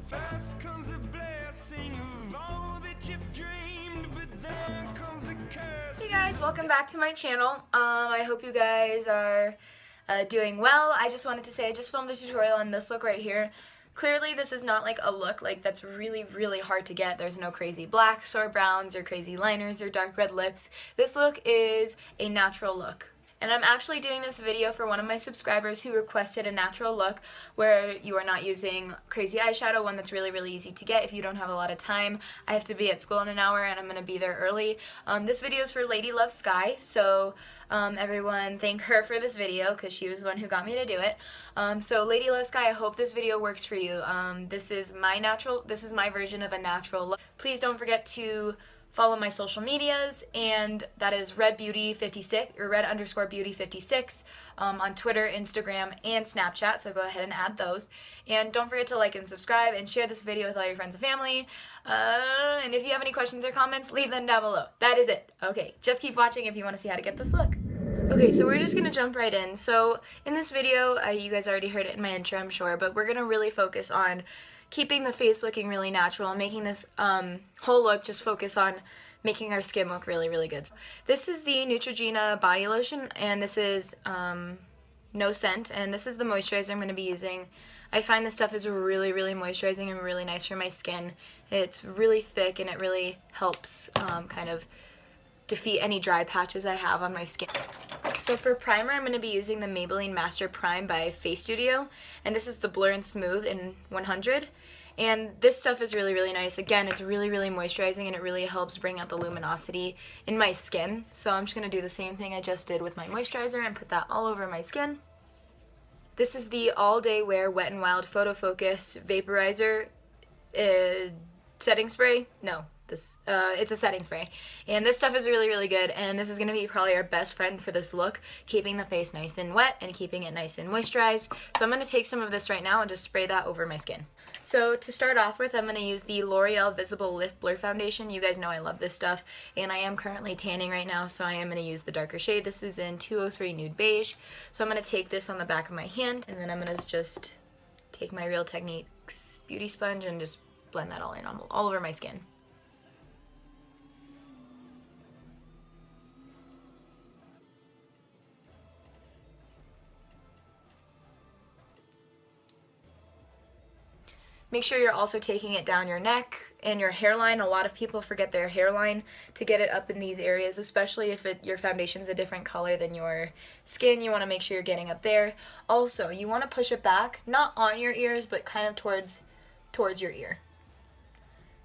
First comes a blessing of all that you've dreamed, but then comes a curse. Hey guys, welcome back to my channel. I hope you guys are doing well. I just wanted to say I just filmed a tutorial on this look right here. Clearly this is not like a look like that's really hard to get. There's no crazy blacks or browns or crazy liners or dark red lips. This look is a natural look. And I'm actually doing this video for one of my subscribers who requested a natural look where you are not using crazy eyeshadow, one that's really easy to get if you don't have a lot of time. I have to be at school in an hour and I'm going to be there early. This video is for Lady Love Sky, so everyone thank her for this video because she was the one who got me to do it. So Lady Love Sky, I hope this video works for you. This is my version of a natural look. Please don't forget to follow my social medias, and that is redbeauty56 or red_beauty56 on Twitter, Instagram, and Snapchat, so go ahead and add those. And don't forget to like and subscribe and share this video with all your friends and family. And if you have any questions or comments, leave them down below. That is it. Okay, just keep watching if you want to see how to get this look. Okay, so we're just going to jump right in. So in this video, you guys already heard it in my intro, I'm sure, but we're going to really focus on keeping the face looking really natural and making this whole look just focus on making our skin look really good. This is the Neutrogena body lotion, and this is no scent, and this is the moisturizer I'm going to be using. I find this stuff is really moisturizing and really nice for my skin. It's really thick and it really helps kind of defeat any dry patches I have on my skin. So for primer, I'm going to be using the Maybelline Master Prime by Face Studio, and this is the Blur and Smooth in 100. And this stuff is really nice. Again, it's really moisturizing and it really helps bring out the luminosity in my skin. So I'm just going to do the same thing I just did with my moisturizer and put that all over my skin. This is the All Day Wear Wet n Wild Photo Focus Vaporizer setting spray. No. It's a setting spray, and this stuff is really good, and this is going to be probably our best friend for this look, keeping the face nice and wet and keeping it nice and moisturized. So I'm going to take some of this right now and just spray that over my skin. So to start off with, I'm going to use the L'Oreal Visible Lift Blur Foundation. You guys know I love this stuff, and I am currently tanning right now, so I am going to use the darker shade. This is in 203 Nude Beige. So I'm going to take this on the back of my hand, and then I'm going to just take my Real Techniques beauty sponge and just blend that all in all over my skin. Make sure you're also taking it down your neck and your hairline. A lot of people forget their hairline to get it up in these areas, especially if your foundation's a different color than your skin. You want to make sure you're getting up there. Also, you want to push it back, not on your ears, but kind of towards your ear.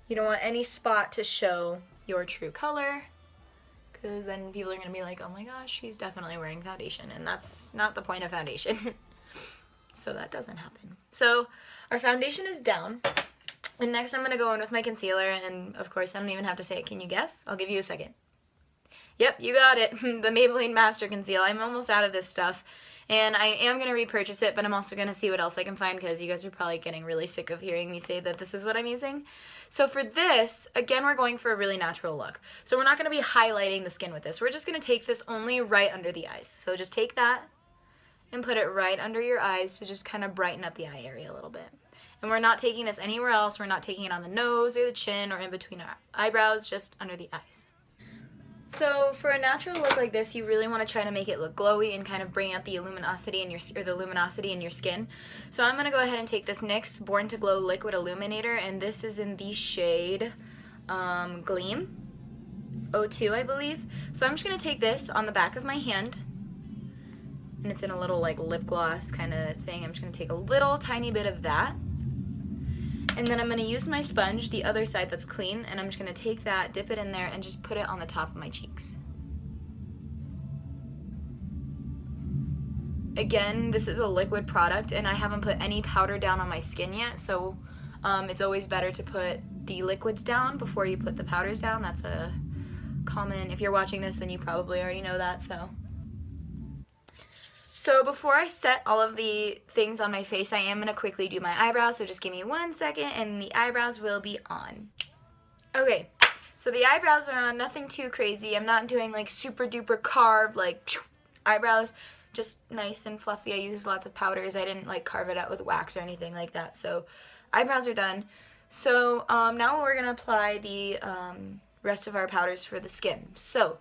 You don't want any spot to show your true color, because then people are going to be like, oh my gosh, she's definitely wearing foundation, and that's not the point of foundation. So that doesn't happen. So our foundation is down, and next I'm going to go in with my concealer, and of course I don't even have to say it. Can you guess? I'll give you a second. Yep, you got it. The Maybelline Master Conceal. I'm almost out of this stuff, and I am going to repurchase it, but I'm also going to see what else I can find, because you guys are probably getting really sick of hearing me say that this is what I'm using. So for this, again, we're going for a really natural look. So we're not going to be highlighting the skin with this. We're just going to take this only right under the eyes. So just take that and put it right under your eyes to just kind of brighten up the eye area a little bit. And we're not taking this anywhere else. We're not taking it on the nose or the chin or in between our eyebrows, just under the eyes. So for a natural look like this, you really want to try to make it look glowy and kind of bring out the luminosity in your skin. So I'm going to go ahead and take this NYX Born to Glow Liquid Illuminator, and this is in the shade Gleam 02, I believe. So I'm just going to take this on the back of my hand, and it's in a little like lip gloss kind of thing. I'm just going to take a little tiny bit of that, and then I'm going to use my sponge, the other side that's clean, and I'm just going to take that, dip it in there, and just put it on the top of my cheeks. Again, this is a liquid product, and I haven't put any powder down on my skin yet, so it's always better to put the liquids down before you put the powders down. That's a common, if you're watching this, then you probably already know that, So before I set all of the things on my face, I am going to quickly do my eyebrows, so just give me 1 second and the eyebrows will be on. Okay, so the eyebrows are on, nothing too crazy. I'm not doing like super duper carved like eyebrows, just nice and fluffy. I used lots of powders. I didn't like carve it out with wax or anything like that, so eyebrows are done. So now we're going to apply the rest of our powders for the skin. So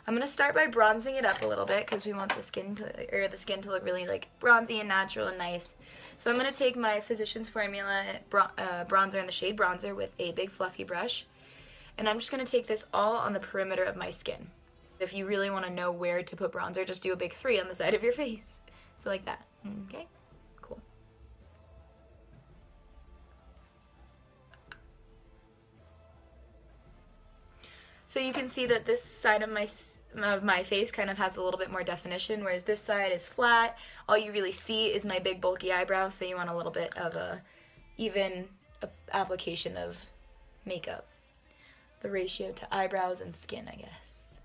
I'm going to start by bronzing it up a little bit because we want the skin to look really like bronzy and natural and nice. So I'm going to take my Physicians Formula bronzer in the shade Bronzer with a big fluffy brush. And I'm just going to take this all on the perimeter of my skin. If you really want to know where to put bronzer, just do a big 3 on the side of your face. So like that. Okay? Cool. So you can see that this side of my face kind of has a little bit more definition, whereas this side is flat. All you really see is my big bulky eyebrow, so you want a little bit of a even application of makeup. The ratio to eyebrows and skin, I guess.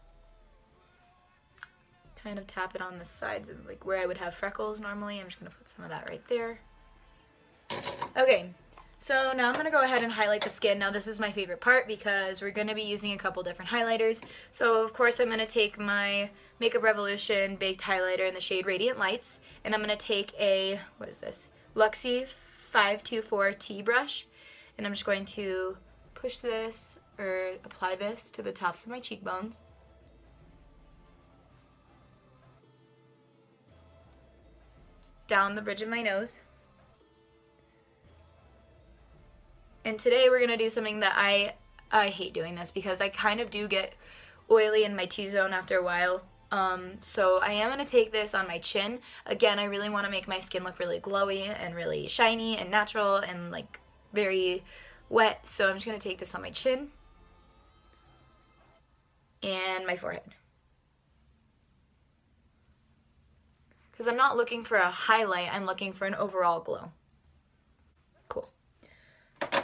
Kind of tap it on the sides of like where I would have freckles normally. I'm just going to put some of that right there. Okay. So now I'm going to go ahead and highlight the skin. Now this is my favorite part because we're going to be using a couple different highlighters. So of course I'm going to take my Makeup Revolution Baked Highlighter in the shade Radiant Lights. And I'm going to take a, what is this? Luxie 524T brush. And I'm just going to push this or apply this to the tops of my cheekbones. Down the bridge of my nose. And today we're going to do something that I hate doing this because I kind of do get oily in my T-zone after a while. So I am going to take this on my chin. Again, I really want to make my skin look really glowy and really shiny and natural and like very wet. So I'm just going to take this on my chin and my forehead. Because I'm not looking for a highlight, I'm looking for an overall glow. Cool.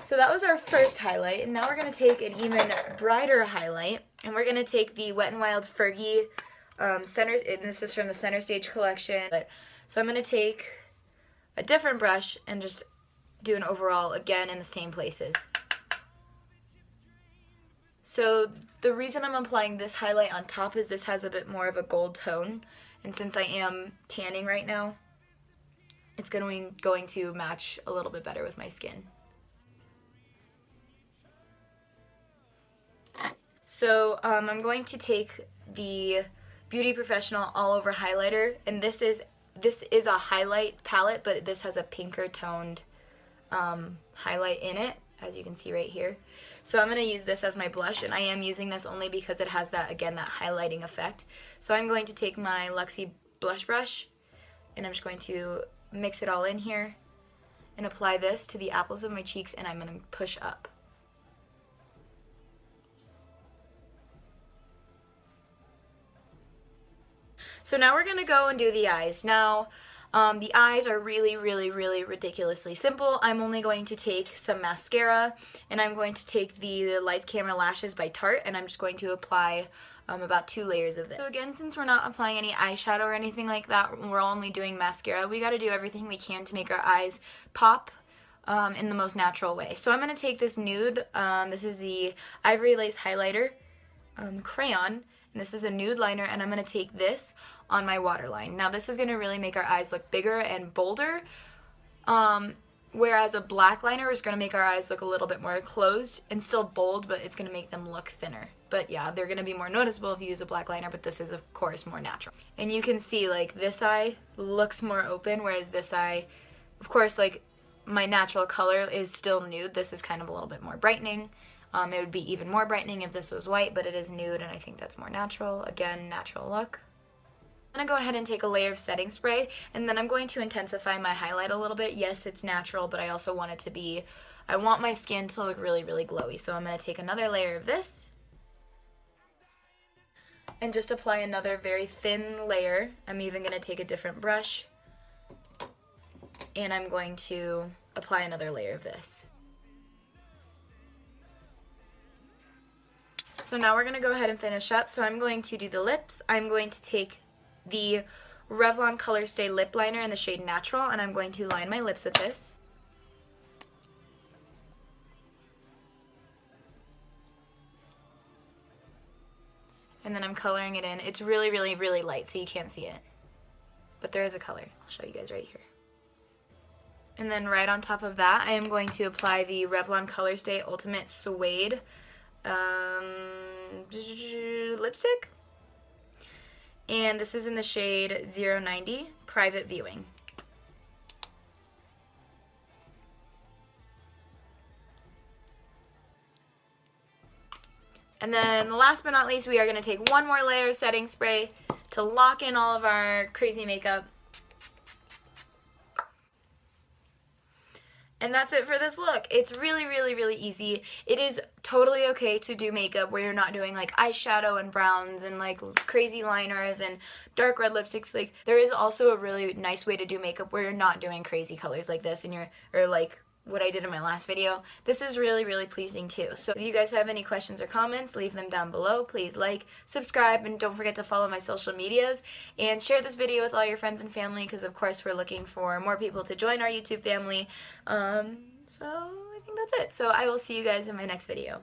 So that was our first highlight, and now we're going to take an even brighter highlight, and we're going to take the Wet n Wild Fergie Center, and this is from the Center Stage collection. So I'm going to take a different brush and just do an overall again in the same places. So the reason I'm applying this highlight on top is this has a bit more of a gold tone. And since I am tanning right now, it's going to match a little bit better with my skin. So I'm going to take the Beauty Professional All Over Highlighter, and this is a highlight palette, but this has a pinker toned highlight in it, as you can see right here. So I'm going to use this as my blush, and I am using this only because it has that, again, that highlighting effect. So I'm going to take my Luxie blush brush, and I'm just going to mix it all in here and apply this to the apples of my cheeks, and I'm going to push up. So now we're going to go and do the eyes. Now, the eyes are really, really, really ridiculously simple. I'm only going to take some mascara, and I'm going to take the Lights Camera Lashes by Tarte, and I'm just going to apply about 2 layers of this. So again, since we're not applying any eyeshadow or anything like that, we're only doing mascara, we got to do everything we can to make our eyes pop in the most natural way. So I'm going to take this nude, this is the Ivory Lace Highlighter crayon, and this is a nude liner, and I'm going to take this on my waterline. Now this is going to really make our eyes look bigger and bolder, whereas a black liner is going to make our eyes look a little bit more closed and still bold, but it's going to make them look thinner. But yeah, they're going to be more noticeable if you use a black liner, but this is of course more natural. And you can see like this eye looks more open, whereas this eye, of course, like my natural color is still nude. This is kind of a little bit more brightening. It would be even more brightening if this was white, but it is nude, and I think that's more natural. Again, natural look. I'm going to go ahead and take a layer of setting spray, and then I'm going to intensify my highlight a little bit. Yes, it's natural, but I also want it to be, I want my skin to look really, really glowy. So I'm going to take another layer of this and just apply another very thin layer. I'm even going to take a different brush, and I'm going to apply another layer of this. So now we're going to go ahead and finish up. So I'm going to do the lips. I'm going to take the Revlon Color Stay Lip Liner in the shade Natural, and I'm going to line my lips with this. And then I'm coloring it in. It's really, really, really light, so you can't see it. But there is a color. I'll show you guys right here. And then right on top of that, I am going to apply the Revlon Colorstay Ultimate Suede lipstick. And this is in the shade 090, Private Viewing. And then last but not least, we are going to take one more layer of setting spray to lock in all of our crazy makeup. And that's it for this look. It's really, really, really easy. It is totally okay to do makeup where you're not doing like eyeshadow and browns and like crazy liners and dark red lipsticks. Like, there is also a really nice way to do makeup where you're not doing crazy colors like this and or like what I did in my last video. This is really, really pleasing too. So if you guys have any questions or comments, leave them down below. Please like, subscribe, and don't forget to follow my social medias and share this video with all your friends and family, because of course we're looking for more people to join our YouTube family. So I think that's it. So I will see you guys in my next video.